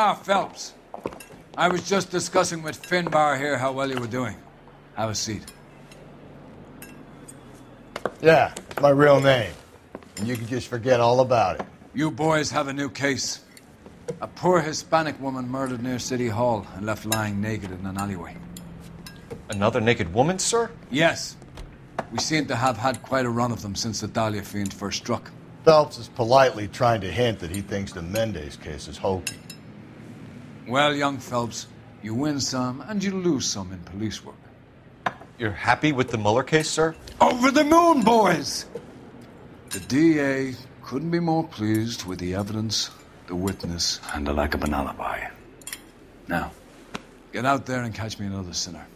Ah, Phelps. I was just discussing with Finbar here how well you were doing. Have a seat. Yeah, it's my real name. And you can just forget all about it. You boys have a new case. A poor Hispanic woman murdered near City Hall and left lying naked in an alleyway. Another naked woman, sir? Yes. We seem to have had quite a run of them since the Dahlia fiend first struck. Phelps is politely trying to hint that he thinks the Mendez case is hokey. Well, young Phelps, you win some and you lose some in police work. You're happy with the Mueller case, sir? Over the moon, boys! The DA couldn't be more pleased with the evidence, the witness, and the lack of an alibi. Now, get out there and catch me another sinner.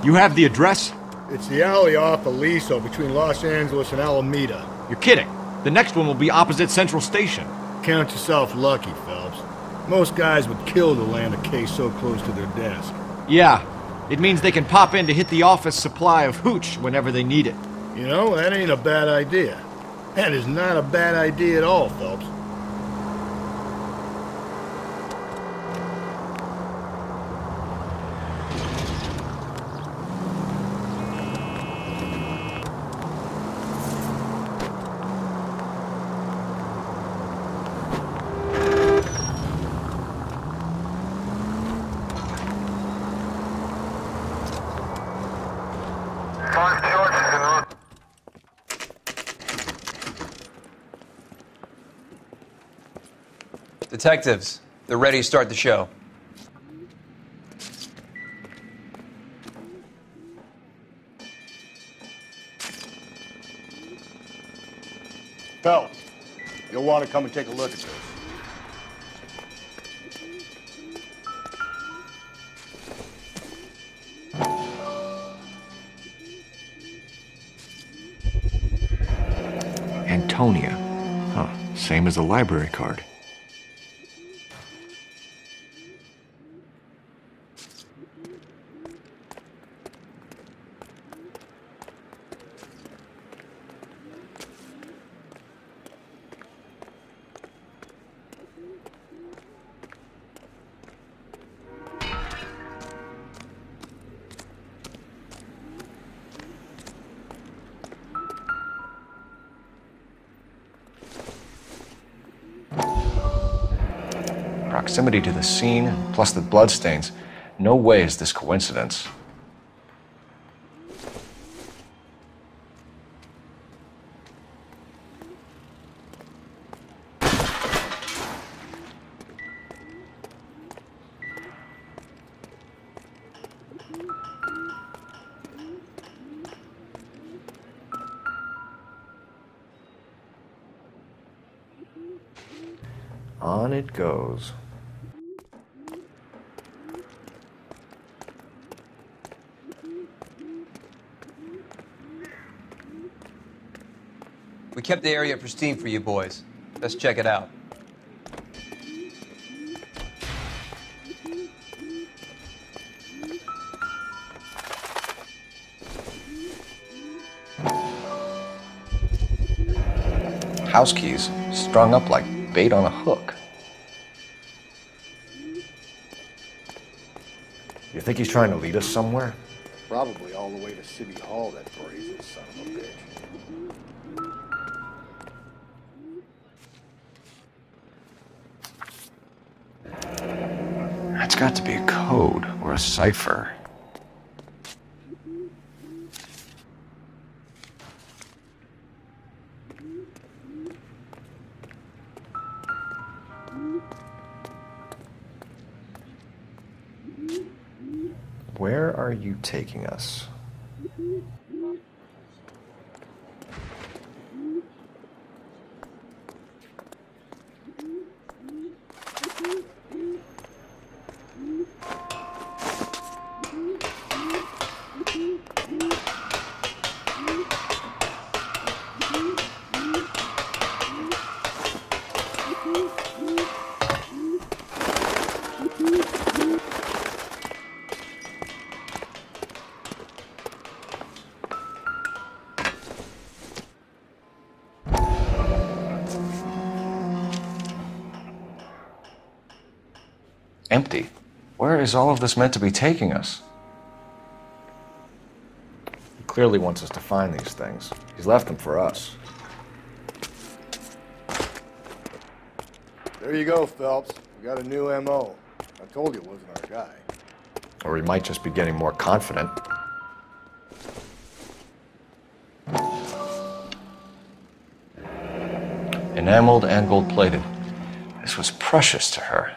You have the address? It's the alley off Aliso between Los Angeles and Alameda. You're kidding. The next one will be opposite Central Station. Count yourself lucky, Phelps. Most guys would kill to land a case so close to their desk. Yeah. It means they can pop in to hit the office supply of hooch whenever they need it. You know, that ain't a bad idea. That is not a bad idea at all, Phelps. Detectives, they're ready to start the show. Phelps, you'll want to come and take a look at this. Antonia. Huh. Same as the library card. Proximity to the scene, plus the bloodstains. No way is this coincidence. On it goes. We kept the area pristine for you boys. Let's check it out. House keys strung up like bait on a hook. You think he's trying to lead us somewhere? Probably all the way to City Hall, that brazen son of a bitch. That's got to be a code or a cipher. Where are you taking us? Empty. Where is all of this meant to be taking us? He clearly wants us to find these things. He's left them for us. There you go, Phelps. We got a new M.O. I told you it wasn't our guy. Or he might just be getting more confident. Enameled and gold-plated. This was precious to her.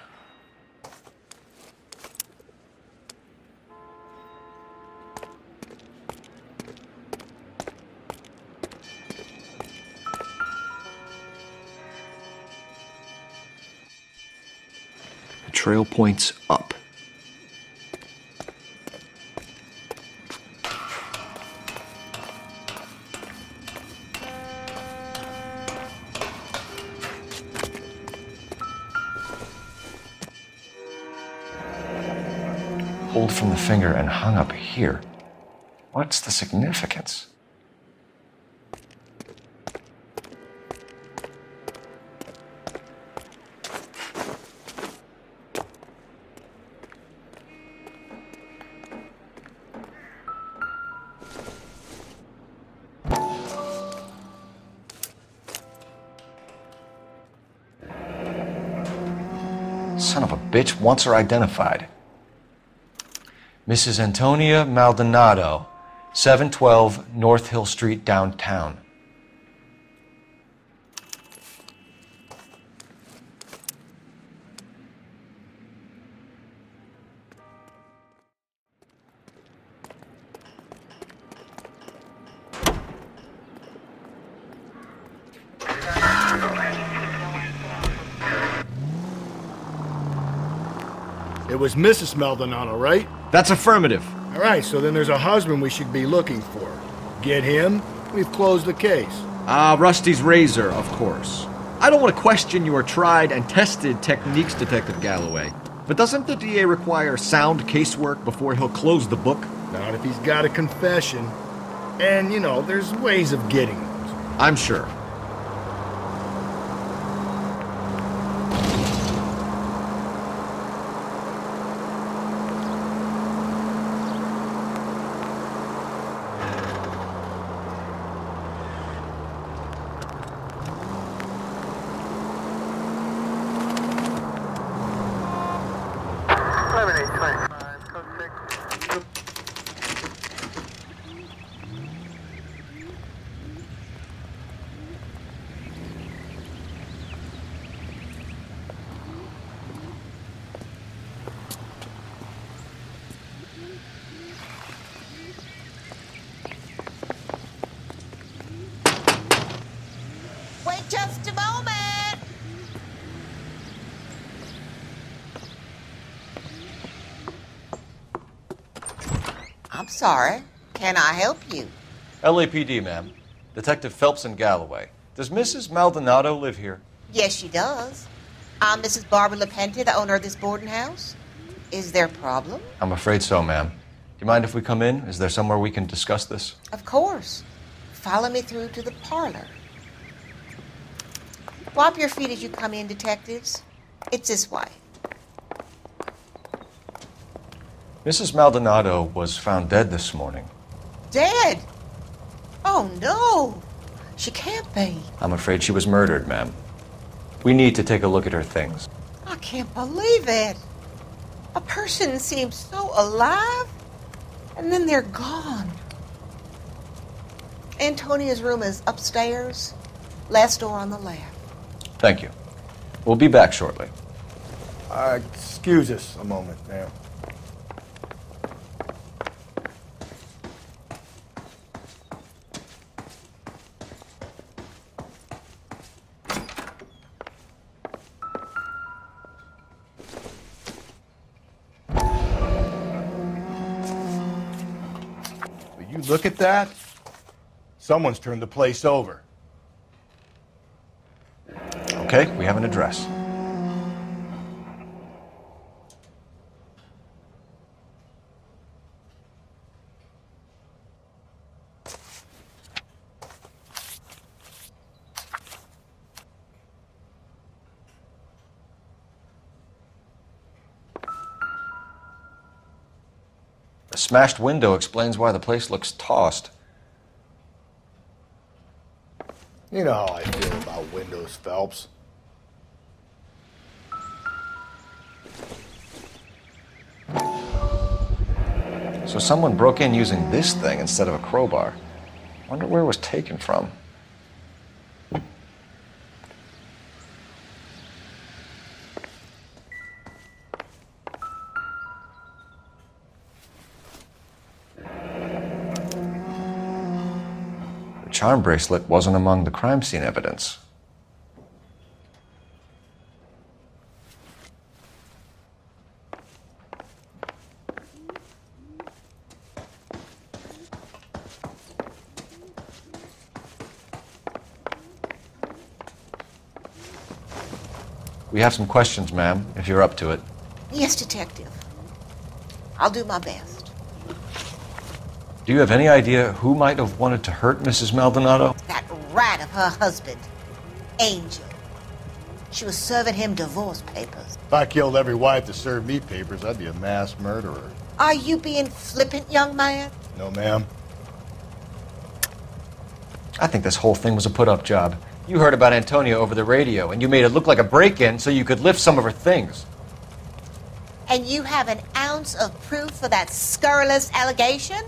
The trail points up. Pulled from the finger and hung up here. What's the significance? Son of a bitch wants her identified. Mrs. Antonia Maldonado, 712 North Hill Street, downtown. It was Mrs. Maldonado, right? That's affirmative. All right, so then there's a husband we should be looking for. Get him, we've closed the case. Rusty's razor, of course. I don't want to question your tried and tested techniques, Detective Galloway. But doesn't the DA require sound casework before he'll close the book? Not if he's got a confession. And, you know, there's ways of getting those. I'm sure. Wait just a moment. I'm sorry. Can I help you? LAPD, ma'am. Detective Phelps and Galloway. Does Mrs. Maldonado live here? Yes, she does. I'm Mrs. Barbara LaPenta, the owner of this boarding house. Is there a problem? I'm afraid so, ma'am. Do you mind if we come in? Is there somewhere we can discuss this? Of course. Follow me through to the parlor. Wipe your feet as you come in, detectives. It's this way. Mrs. Maldonado was found dead this morning. Dead? Oh, no. She can't be. I'm afraid she was murdered, ma'am. We need to take a look at her things. I can't believe it. A person seems so alive, and then they're gone. Antonia's room is upstairs, last door on the left. Thank you. We'll be back shortly. Excuse us a moment, ma'am. Will you look at that? Someone's turned the place over. Okay, we have an address. smashed window explains why the place looks tossed. You know how I feel about windows, Phelps. So someone broke in using this thing instead of a crowbar. Wonder where it was taken from. The charm bracelet wasn't among the crime scene evidence. We have some questions, ma'am, if you're up to it. Yes, Detective. I'll do my best. Do you have any idea who might have wanted to hurt Mrs. Maldonado? That rat of her husband, Angel. She was serving him divorce papers. If I killed every wife to serve me papers, I'd be a mass murderer. Are you being flippant, young man? No, ma'am. I think this whole thing was a put-up job. You heard about Antonia over the radio, and you made it look like a break-in so you could lift some of her things. And you have an ounce of proof for that scurrilous allegation?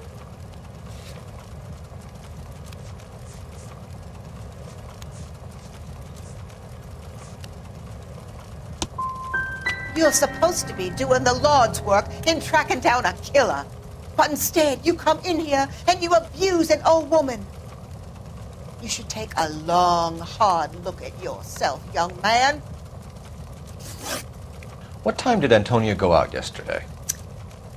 You're supposed to be doing the Lord's work in tracking down a killer. But instead, you come in here and you abuse an old woman. You should take a long, hard look at yourself, young man. What time did Antonia go out yesterday?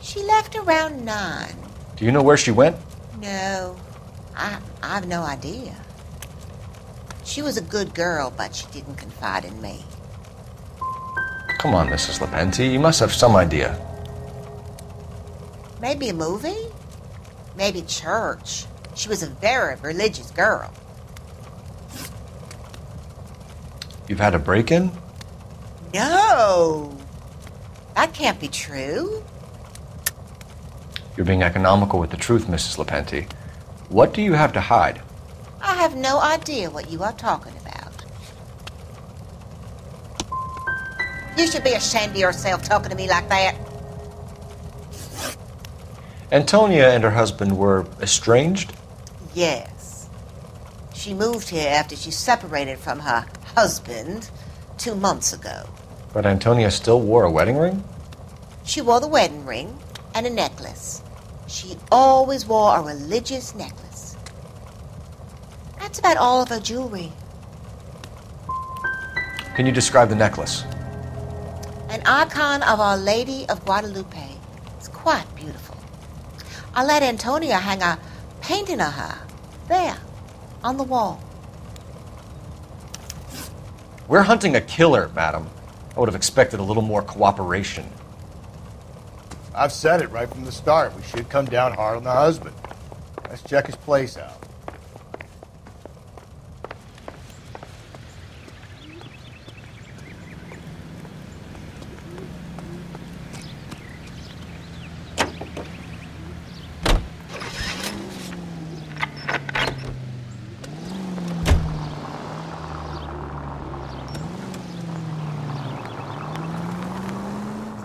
She left around 9. Do you know where she went? No, I've no idea. She was a good girl, but she didn't confide in me. Come on, Mrs. Lepenti, you must have some idea. Maybe a movie? Maybe church. She was a very religious girl. You've had a break-in? No! That can't be true. You're being economical with the truth, Mrs. Lepenti. What do you have to hide? I have no idea what you are talking about. You should be ashamed of yourself talking to me like that. Antonia and her husband were estranged? Yes. She moved here after she separated from her husband 2 months ago. But Antonia still wore a wedding ring? She wore the wedding ring and a necklace. She always wore a religious necklace. That's about all of her jewelry. Can you describe the necklace? An icon of Our Lady of Guadalupe. It's quite beautiful. I let Antonia hang a painting of her there on the wall. We're hunting a killer, madam. I would have expected a little more cooperation. I've said it right from the start. We should come down hard on the husband. Let's check his place out.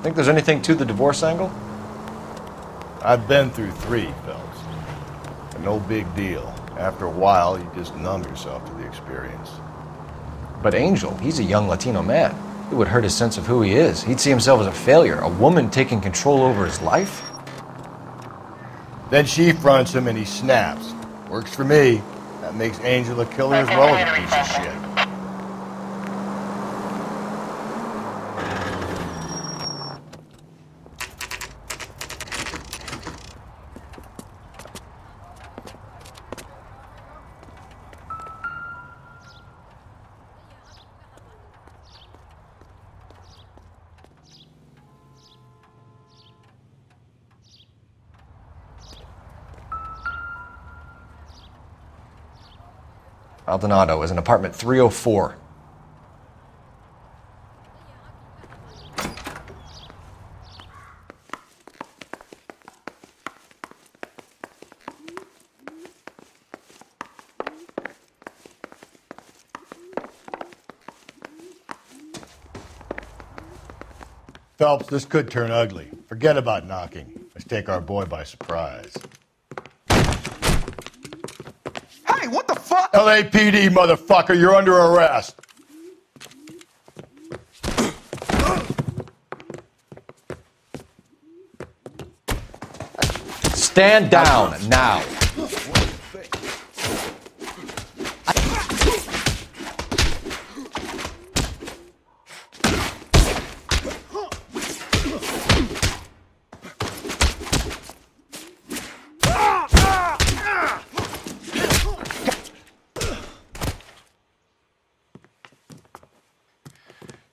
Think there's anything to the divorce angle? I've been through 3, Phelps. No big deal. After a while, you just numb yourself to the experience. But Angel, he's a young Latino man. It would hurt his sense of who he is. He'd see himself as a failure, a woman taking control over his life. Then she fronts him and he snaps. Works for me. That makes Angel a killer as well as a piece of shit. Maldonado is in apartment 304. Phelps, this could turn ugly. Forget about knocking. Let's take our boy by surprise. Hey, what the fuck? LAPD, motherfucker, you're under arrest. Stand down now.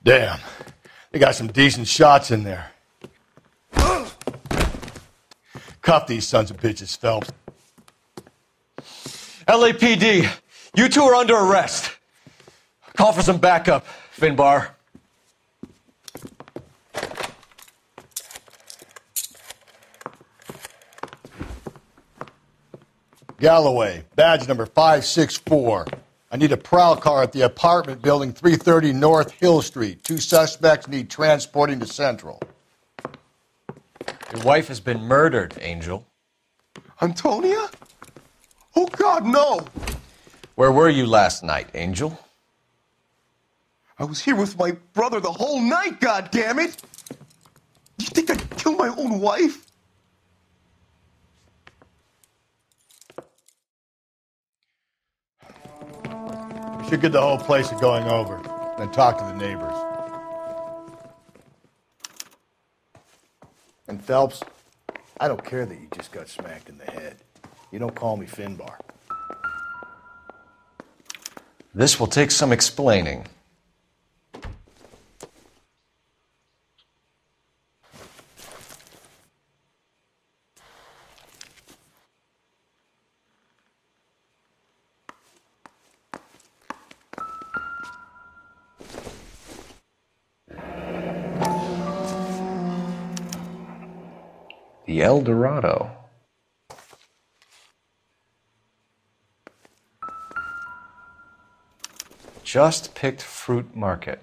Damn, they got some decent shots in there. Cuff these sons of bitches, Phelps. LAPD, you two are under arrest. Call for some backup, Finbar. Galloway, badge number 564. I need a prowl car at the apartment building 330 North Hill Street. 2 suspects need transporting to Central. Your wife has been murdered, Angel. Antonia? Oh, God, no. Where were you last night, Angel? I was here with my brother the whole night, God damn it! You think I'd kill my own wife? We should get the whole place going over, then talk to the neighbors. And Phelps, I don't care that you just got smacked in the head. You don't call me Finbar. This will take some explaining. The El Dorado. Just picked fruit market.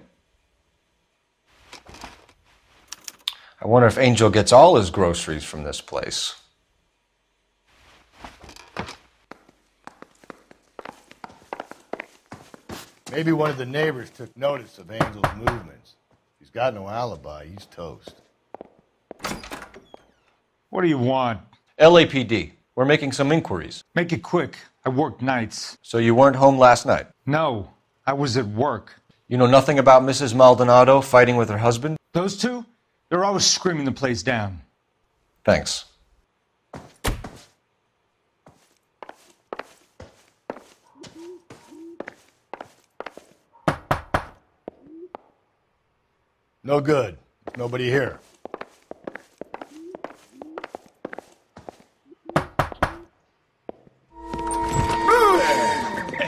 I wonder if Angel gets all his groceries from this place. Maybe one of the neighbors took notice of Angel's movements. He's got no alibi. He's toast. What do you want? LAPD. We're making some inquiries. Make it quick. I work nights. So you weren't home last night? No, I was at work. You know nothing about Mrs. Maldonado fighting with her husband? Those two? They're always screaming the place down. Thanks. No good. Nobody here.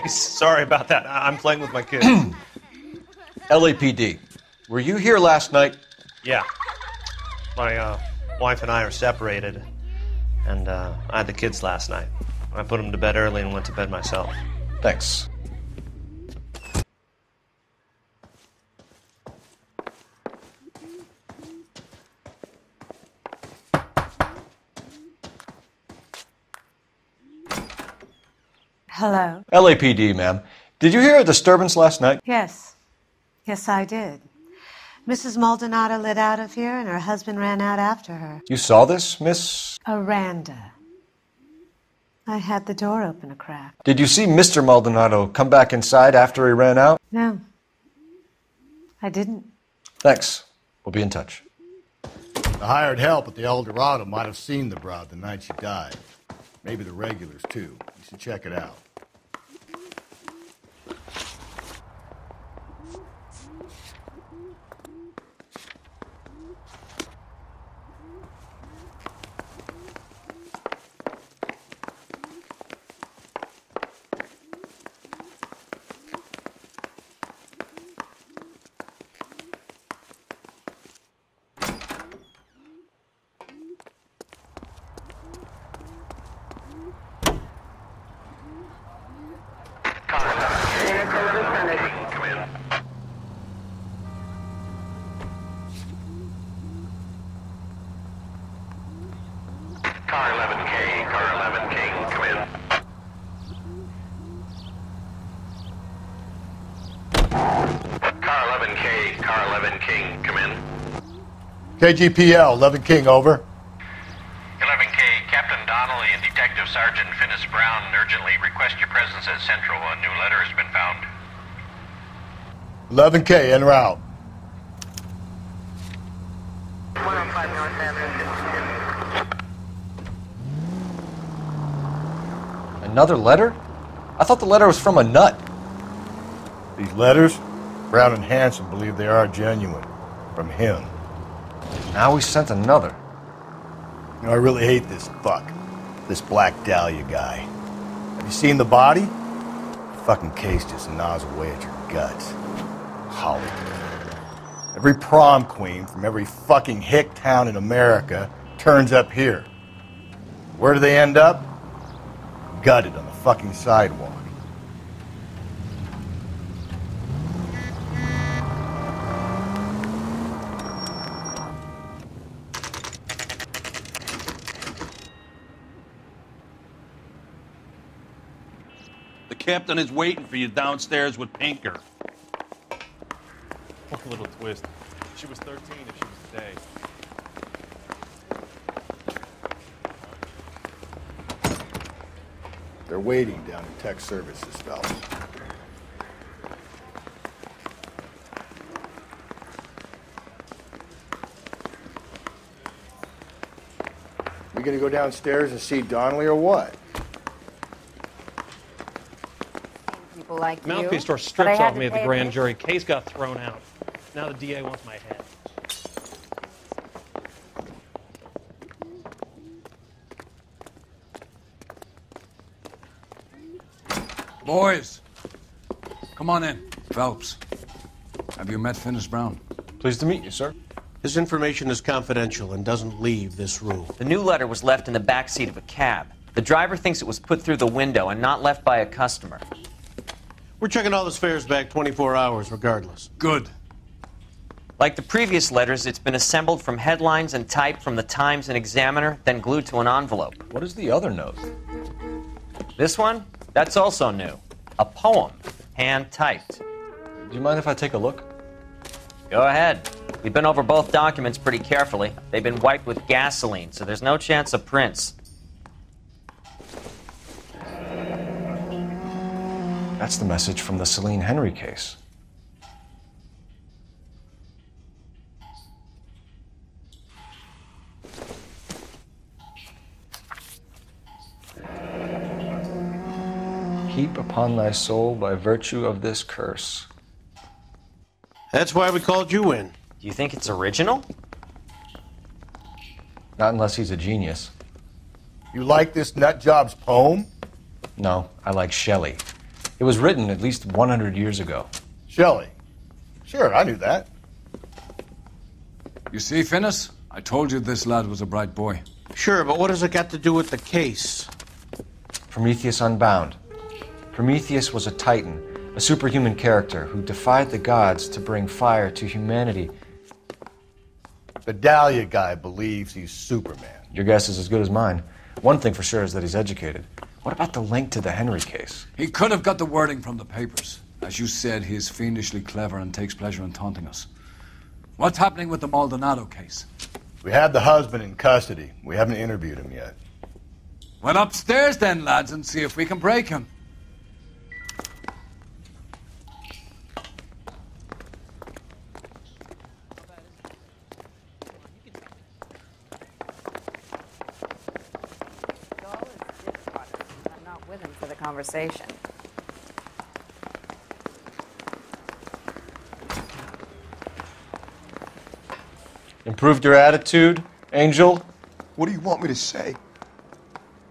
Sorry about that. I'm playing with my kids. LAPD. Were you here last night? Yeah. My wife and I are separated, and I had the kids last night. I put them to bed early and went to bed myself. Thanks. Hello? LAPD, ma'am. Did you hear a disturbance last night? Yes. Yes, I did. Mrs. Maldonado lit out of here, and her husband ran out after her. You saw this, Miss? Aranda. I had the door open a crack. Did you see Mr. Maldonado come back inside after he ran out? No. I didn't. Thanks. We'll be in touch. The hired help at the El Dorado might have seen the broad the night she died. Maybe the regulars, too. You should check it out. 11 King, come in. KGPL, 11 King, over. 11K, Captain Donnelly and Detective Sergeant Finis Brown urgently request your presence at Central. A new letter has been found. 11K, en route. 105 North Avenue. Another letter? I thought the letter was from a nut. These letters, Brown and Hanson believe they are genuine. From him. Now we sent another. You know, I really hate this fuck. This Black Dahlia guy. Have you seen the body? The fucking case just gnaws away at your guts. Hollywood. Every prom queen from every fucking hick town in America turns up here. Where do they end up? Gutted on the fucking sidewalk. The captain is waiting for you downstairs with Pinker. One little twist. She was 13 if she was today. They're waiting down in tech services, fella. We gonna go downstairs and see Donnelly or what? People like Mouthpiece you. store strips off me at the grand jury. Case got thrown out. Now the DA wants my head. Boys, come on in. Phelps, have you met Finis Brown? Pleased to meet you, sir. His information is confidential and doesn't leave this room. The new letter was left in the back seat of a cab. The driver thinks it was put through the window and not left by a customer. We're checking all his fares back 24 hours regardless. Good. Like the previous letters, it's been assembled from headlines and typed from the Times and Examiner, then glued to an envelope. What is the other note? This one? That's also new. A poem, hand-typed. Do you mind if I take a look? Go ahead. We've been over both documents pretty carefully. They've been wiped with gasoline, so there's no chance of prints. That's the message from the Celine Henry case. Heap upon thy soul by virtue of this curse. That's why we called you in. Do you think it's original? Not unless he's a genius. You like this nutjob's poem? No, I like Shelley. It was written at least 100 years ago. Shelley? Sure, I knew that. You see, Finis? I told you this lad was a bright boy. Sure, but what has it got to do with the case? Prometheus Unbound. Prometheus was a titan, a superhuman character who defied the gods to bring fire to humanity. The Dahlia guy believes he's Superman. Your guess is as good as mine. One thing for sure is that he's educated. What about the link to the Henry case? He could have got the wording from the papers. As you said, he is fiendishly clever and takes pleasure in taunting us. What's happening with the Maldonado case? We have the husband in custody. We haven't interviewed him yet. Well, upstairs then, lads, and see if we can break him. Conversation. Improved your attitude, Angel? What do you want me to say?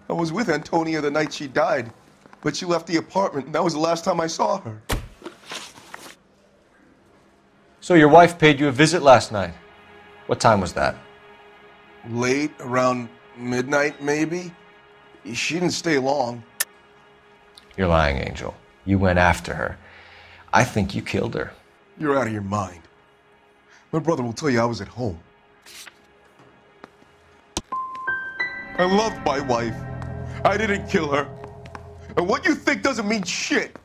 I was with Antonia the night she died, but she left the apartment, and that was the last time I saw her. So your wife paid you a visit last night. What time was that? Late, around midnight, maybe? She didn't stay long. You're lying, Angel. You went after her. I think you killed her. You're out of your mind. My brother will tell you I was at home. I loved my wife. I didn't kill her. And what you think doesn't mean shit.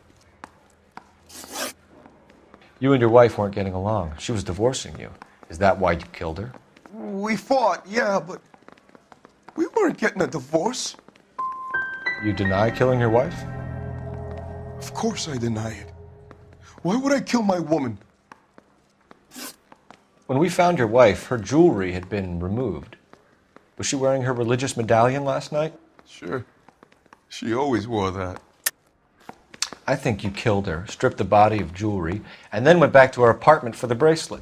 You and your wife weren't getting along. She was divorcing you. Is that why you killed her? We fought, yeah, but we weren't getting a divorce. You deny killing your wife? Of course I deny it. Why would I kill my woman? When we found your wife, her jewelry had been removed. Was she wearing her religious medallion last night? Sure. She always wore that. I think you killed her, stripped the body of jewelry, and then went back to her apartment for the bracelet.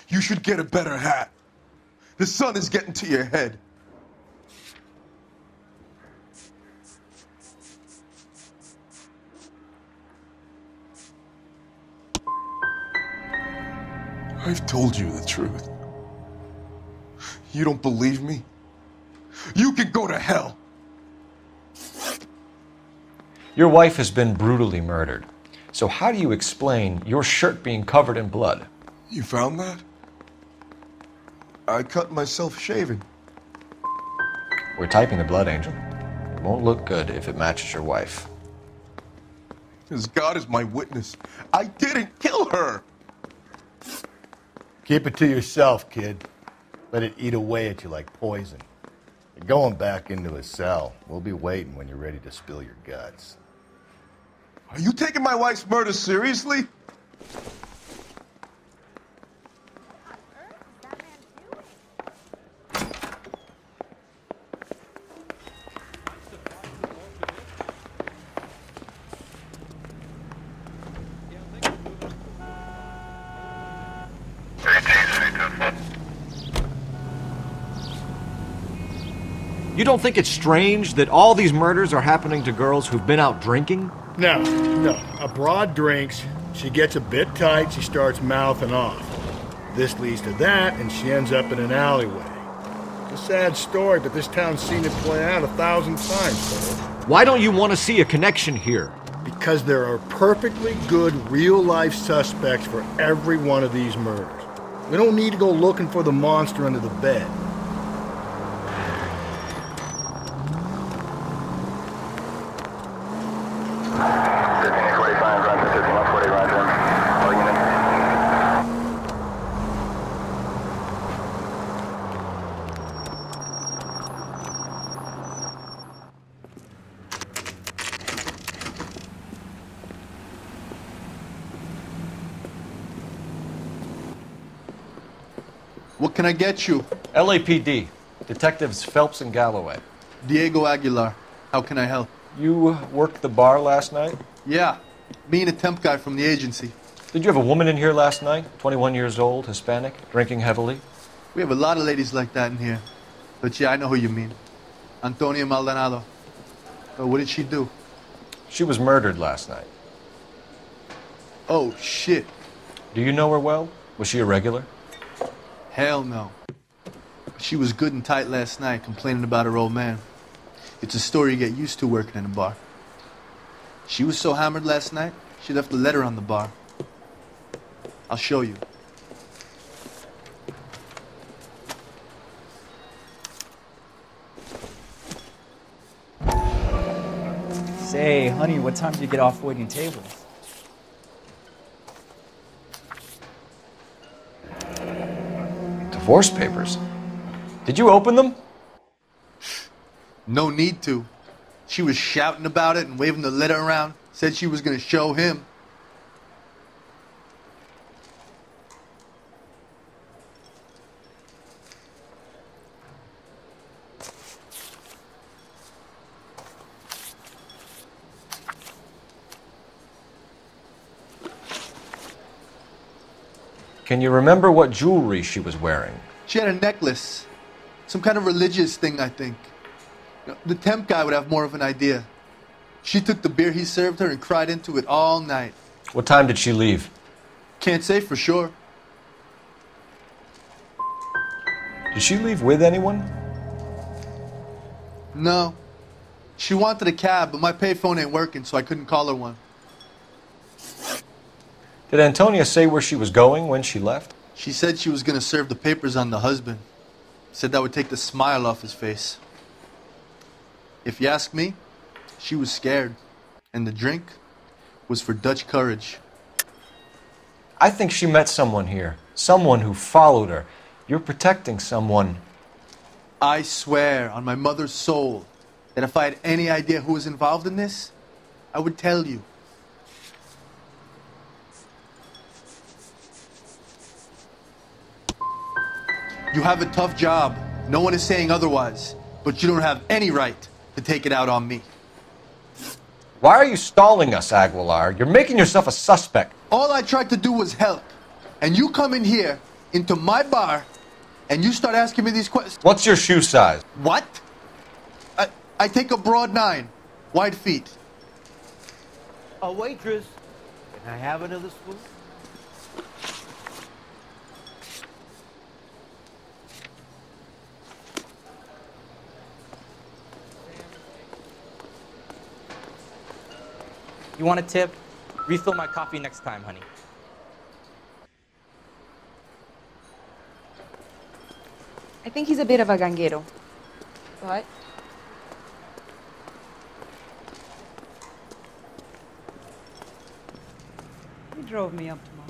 You should get a better hat. The sun is getting to your head. I've told you the truth. You don't believe me? You can go to hell. Your wife has been brutally murdered. So how do you explain your shirt being covered in blood? You found that? I cut myself shaving. We're typing the blood, Angel. It won't look good if it matches your wife. As God is my witness, I didn't kill her. Keep it to yourself, kid. Let it eat away at you like poison. You're going back into a cell. We'll be waiting when you're ready to spill your guts. Are you taking my wife's murder seriously? You don't think it's strange that all these murders are happening to girls who've been out drinking? No. A broad drinks, she gets a bit tight, she starts mouthing off. This leads to that, and she ends up in an alleyway. It's a sad story, but this town's seen it play out 1,000 times, Cole. Why don't you want to see a connection here? Because there are perfectly good real-life suspects for every one of these murders. We don't need to go looking for the monster under the bed. What can I get you? LAPD. Detectives Phelps and Galloway. Diego Aguilar. How can I help? You worked the bar last night? Yeah. Me and a temp guy from the agency. Did you have a woman in here last night? 21 years old, Hispanic, drinking heavily? We have a lot of ladies like that in here. But yeah, I know who you mean. Antonia Maldonado. What did she do? She was murdered last night. Oh, shit. Do you know her well? Was she a regular? Hell no. She was good and tight last night, complaining about her old man. It's a story you get used to working in a bar. She was so hammered last night, she left a letter on the bar. I'll show you. Say, honey, what time do you get off waiting tables? Divorce papers? Did you open them? No need to. She was shouting about it and waving the letter around. Said she was going to show him. Can you remember what jewelry she was wearing? She had a necklace. Some kind of religious thing, I think. The temp guy would have more of an idea. She took the beer he served her and cried into it all night. What time did she leave? Can't say for sure. Did she leave with anyone? No. She wanted a cab, but my payphone ain't working, so I couldn't call her one. Did Antonia say where she was going when she left? She said she was going to serve the papers on the husband. Said that would take the smile off his face. If you ask me, she was scared. And the drink was for Dutch courage. I think she met someone here. Someone who followed her. You're protecting someone. I swear on my mother's soul that if I had any idea who was involved in this, I would tell you. You have a tough job. No one is saying otherwise. But you don't have any right to take it out on me. Why are you stalling us, Aguilar? You're making yourself a suspect. All I tried to do was help. And you come in here, into my bar, and you start asking me these questions. What's your shoe size? What? I take a broad 9, wide feet. A waitress. Can I have another spoon? You want a tip? Refill my coffee next time, honey. I think he's a bit of a ganguero. But He drove me up to my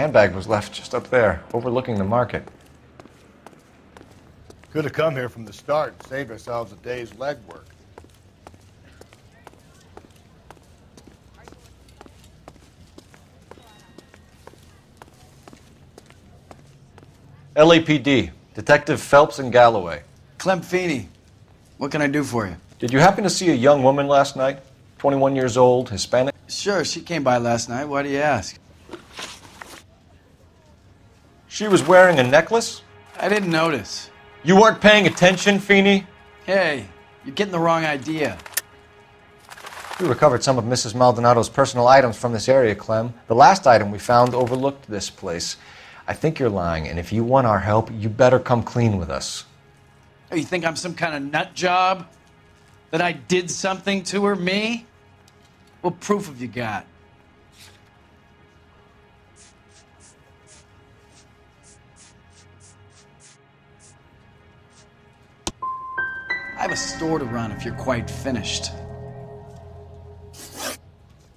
Handbag was left just up there, overlooking the market. Could have come here from the start and saved ourselves a day's legwork. LAPD, Detective Phelps and Galloway. Clem Feeney, what can I do for you? Did you happen to see a young woman last night? 21 years old, Hispanic? Sure, she came by last night. Why do you ask? She was wearing a necklace? I didn't notice. You weren't paying attention, Feeney? Hey, you're getting the wrong idea. We recovered some of Mrs. Maldonado's personal items from this area, Clem. The last item we found overlooked this place. I think you're lying, and if you want our help, you better come clean with us. Oh, you think I'm some kind of nut job? That I did something to her, me? What proof have you got? I have a store to run if you're quite finished.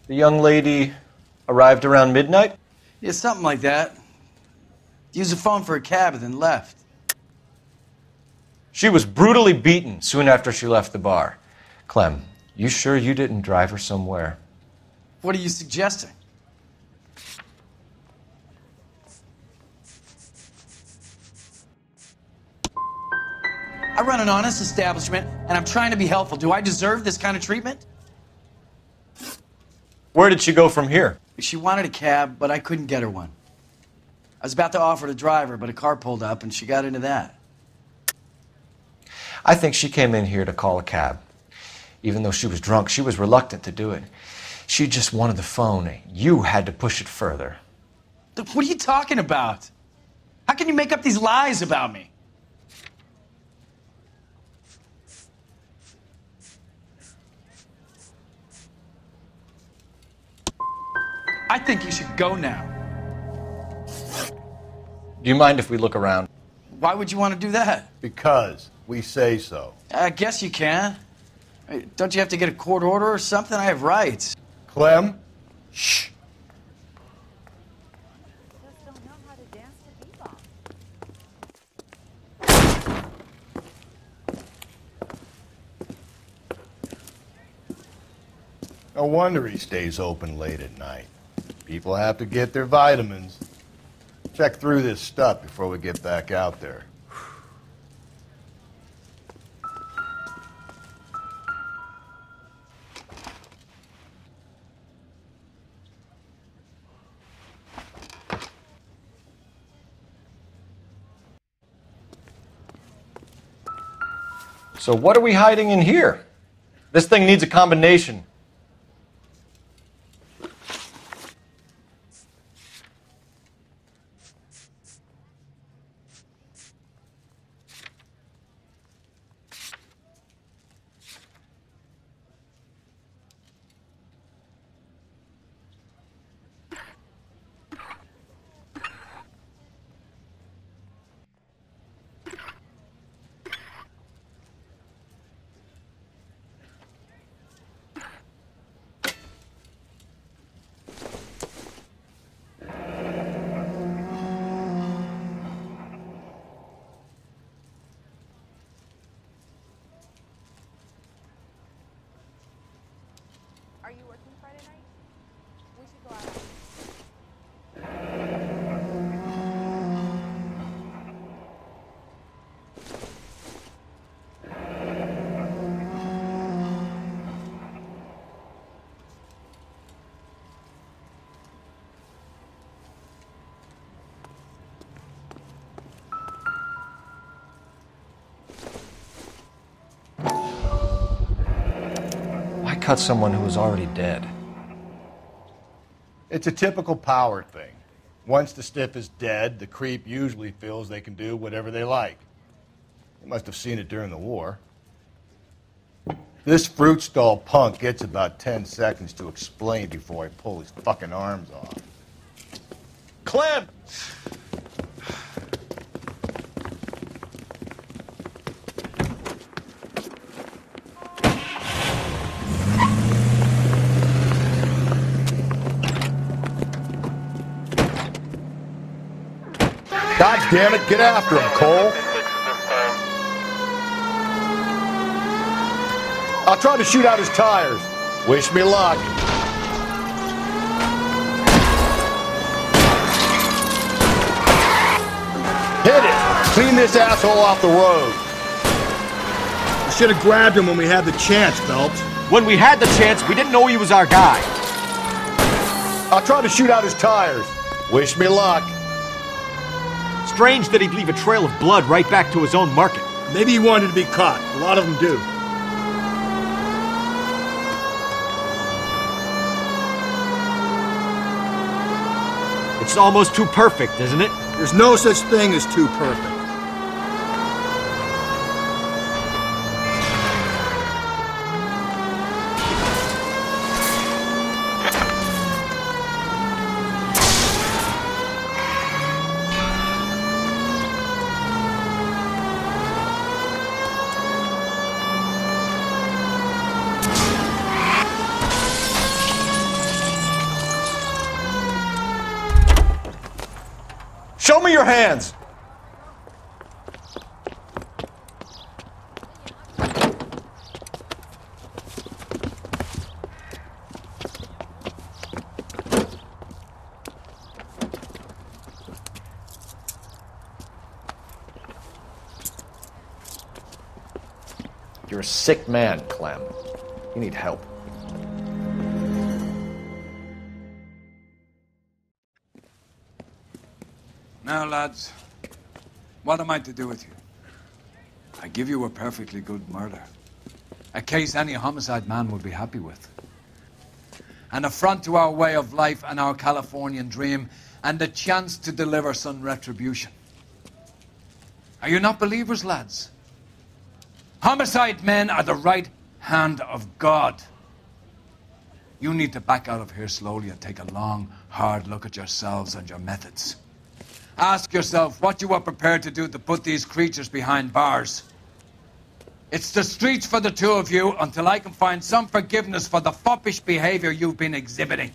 The young lady arrived around midnight? Yeah, something like that. Used the phone for a cab and then left. She was brutally beaten soon after she left the bar. Clem, you sure you didn't drive her somewhere? What are you suggesting? I run an honest establishment, and I'm trying to be helpful. Do I deserve this kind of treatment? Where did she go from here? She wanted a cab, but I couldn't get her one. I was about to offer to drive her, but a car pulled up, and she got into that. I think she came in here to call a cab. Even though she was drunk, she was reluctant to do it. She just wanted the phone. You had to push it further. What are you talking about? How can you make up these lies about me? I think you should go now. Do you mind if we look around? Why would you want to do that? Because we say so. I guess you can. Don't you have to get a court order or something? I have rights. Clem? Shh. No wonder he stays open late at night. People have to get their vitamins. Check through this stuff before we get back out there. So what are we hiding in here? This thing needs a combination. Are you working Friday night? We should go out. Why cut someone who was already dead? It's a typical power thing. Once the stiff is dead, the creep usually feels they can do whatever they like. You must have seen it during the war. This fruit stall punk gets about 10 seconds to explain before I pull his fucking arms off. Clem! God damn it, get after him, Cole. I'll try to shoot out his tires. Wish me luck. Hit it! Clean this asshole off the road. We should have grabbed him when we had the chance, Phelps. When we had the chance, we didn't know he was our guy. I'll try to shoot out his tires. Wish me luck. Strange that he'd leave a trail of blood right back to his own market. Maybe he wanted to be caught. A lot of them do. It's almost too perfect, isn't it? There's no such thing as too perfect. Show me your hands! You're a sick man, Clem. You need help. Now, lads, what am I to do with you? I give you a perfectly good murder. A case any homicide man would be happy with. An affront to our way of life and our Californian dream, and a chance to deliver some retribution. Are you not believers, lads? Homicide men are the right hand of God. You need to back out of here slowly and take a long, hard look at yourselves and your methods. Ask yourself what you are prepared to do to put these creatures behind bars. It's the streets for the two of you until I can find some forgiveness for the foppish behavior you've been exhibiting.